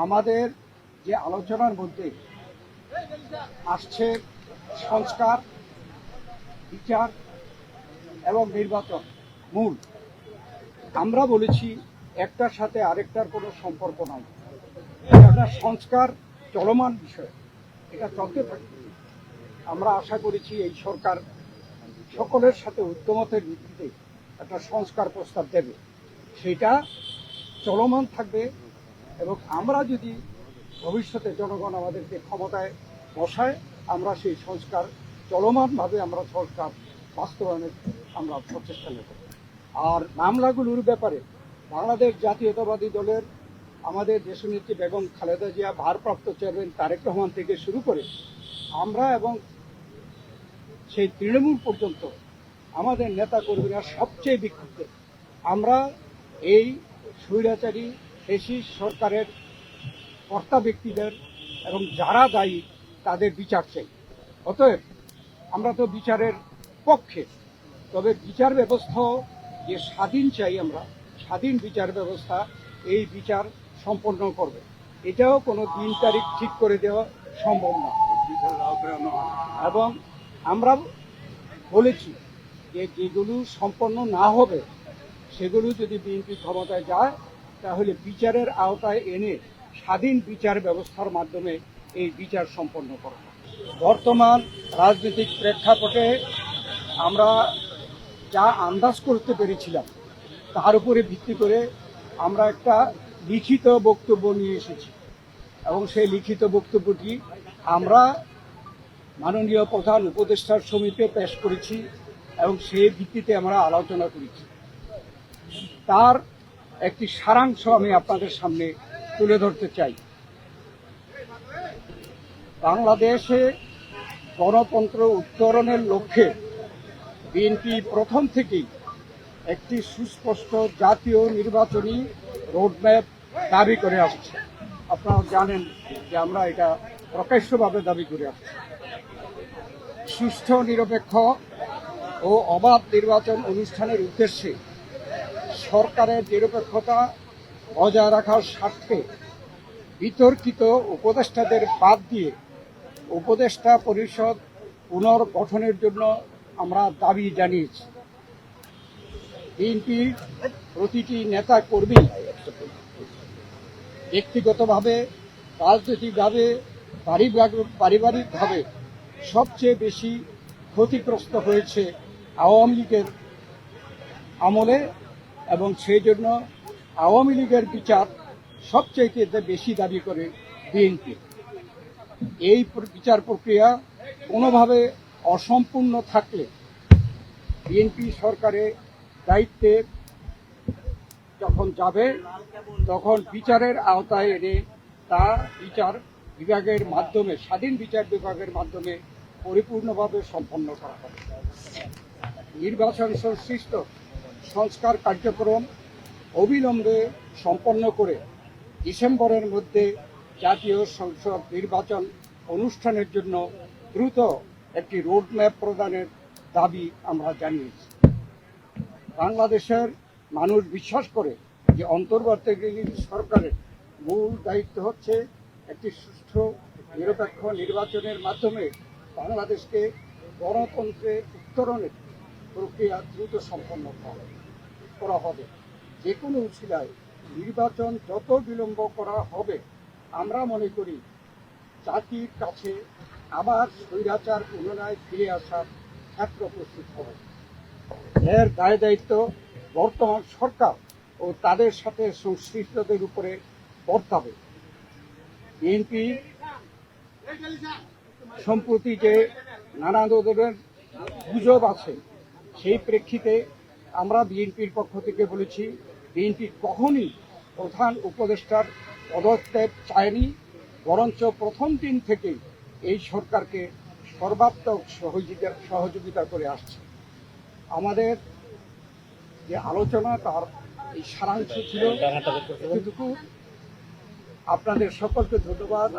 আমাদের যে আলোচনার মধ্যে আসছে সংস্কার, বিচার এবং নির্বাচন মূল। আমরা বলেছি একটার সাথে আরেকটার কোনো সম্পর্ক নাই। একটা সংস্কার চলমান বিষয়, এটা চলতে থাকবে। আমরা আশা করেছি এই সরকার সকলের সাথে ঐক্যমতের ভিত্তিতে একটা সংস্কার প্রস্তাব দেবে, সেটা চলমান থাকবে। এবং আমরা যদি ভবিষ্যতে জনগণ আমাদেরকে ক্ষমতায় বসায়, আমরা সেই সংস্কার চলমানভাবে আমরা সংস্কার বাস্তবায়নের আমরা প্রচেষ্টা নেব। আর মামলাগুলোর ব্যাপারে বাংলাদেশ জাতীয়তাবাদী দলের আমাদের দেশনেত্রী বেগম খালেদা জিয়া, ভারপ্রাপ্ত চেয়ারম্যান তারেক রহমান থেকে শুরু করে আমরা এবং সেই তৃণমূল পর্যন্ত আমাদের নেতা কর্মীরা সবচেয়ে বিক্ষুব্ধ। আমরা এই স্বৈরাচারী ফ্যাসিস্ট সরকারের কর্তা ব্যক্তিদের এবং যারা দায়ী তাদের বিচার চাই। অতএব আমরা তো বিচারের পক্ষে, তবে বিচার ব্যবস্থা যে স্বাধীন চাই, আমরা স্বাধীন বিচার ব্যবস্থা এই বিচার সম্পন্ন করবে। এটাও কোনো দিন তারিখ ঠিক করে দেওয়া সম্ভব না। এবং আমরা বলেছি যে যেগুলো সম্পন্ন না হবে সেগুলো যদি বিএনপি ক্ষমতায় যায়, তাহলে বিচারের আওতায় এনে স্বাধীন বিচার ব্যবস্থার মাধ্যমে এই বিচার সম্পন্ন করা। বর্তমান রাজনৈতিক প্রেক্ষাপটে আমরা যা আন্দাজ করতে পেরেছিলাম তার উপরে ভিত্তি করে আমরা একটা লিখিত বক্তব্য নিয়ে এসেছি, এবং সেই লিখিত বক্তব্যটি আমরা মাননীয় প্রধান উপদেষ্টার সমিতিতে পেশ করেছি এবং সেই ভিত্তিতে আমরা আলোচনা করেছি। তার একটি সারাংশ আমি আপনাদের সামনে তুলে ধরতে চাই। বাংলাদেশে গণতন্ত্র উত্তরণের লক্ষ্যে বিএনপি প্রথম থেকেই একটি সুস্পষ্ট জাতীয় নির্বাচনী রোডম্যাপ দাবি করে আসছে। আপনারা জানেন যে আমরা এটা প্রকাশ্যভাবে দাবি করে আসছি। সুষ্ঠু, নিরপেক্ষ ও অবাধ নির্বাচন অনুষ্ঠানের উদ্দেশ্যে সরকারের নিরপেক্ষতা বজায় রাখার স্বার্থে বিতর্কিত উপদেষ্টাদের বাদ দিয়ে উপদেষ্টা পরিষদ পুনর্গঠনের জন্য আমরা দাবি জানিয়েছি। বিএনপির প্রতিটি নেতা কর্মী ব্যক্তিগতভাবে, রাজনৈতিকভাবে, পারিবারিকভাবে সবচেয়ে বেশি ক্ষতিগ্রস্ত হয়েছে আওয়ামী লীগের আমলে, এবং সেই জন্য আওয়ামী লীগের বিচার সবচেয়ে বেশি দাবি করে বিএনপি। এই বিচার প্রক্রিয়া কোনোভাবে অসম্পূর্ণ থাকলে বিএনপি সরকারের দায়িত্বে যখন যাবে, তখন বিচারের আওতায় এনে তা বিচার বিভাগের মাধ্যমে, স্বাধীন বিচার বিভাগের মাধ্যমে পরিপূর্ণভাবে সম্পন্ন করা হবে। নির্বাচন সংশ্লিষ্ট সংস্কার কার্যক্রম অবিলম্বে সম্পন্ন করে ডিসেম্বরের মধ্যে জাতীয় সংসদ নির্বাচন অনুষ্ঠানের জন্য দ্রুত একটি রোডম্যাপ প্রদানের দাবি আমরা জানিয়েছি। বাংলাদেশের মানুষ বিশ্বাস করে যে অন্তর্বর্তীকালীন সরকারের মূল দায়িত্ব হচ্ছে একটি সুষ্ঠু, নিরপেক্ষ নির্বাচনের মাধ্যমে বাংলাদেশকে গণতন্ত্রে উত্তরণের প্রক্রিয়া দ্রুত সম্পন্ন করা হবে। যে কোনো উছিলায় নির্বাচন যত বিলম্ব করা হবে, আমরা মনে করি জাতির কাছে আবার স্বৈরাচার পুনরায় ফিরে আসার ক্ষেত্র প্রস্তুত হবে। এর দায় দায়িত্ব বর্তমান সরকার ও তাদের সাথে সংশ্লিষ্টদের উপরে বর্তাবে। বিএনপি সম্প্রতি যে নানা ধরনের গুজব আছে, সেই প্রেক্ষিতে আমরা বিএনপির পক্ষ থেকে বলেছি, বিএনপি কখনই প্রধান উপদেষ্টার পদত্যাগ চায়নি, বরঞ্চ প্রথম দিন থেকেই এই সরকারকে সর্বাত্মক সহযোগিতা করে আসছে। আমাদের যে আলোচনা, তার এই সারাংশ ছিল এতটুকু। আপনাদের সকলকে ধন্যবাদ।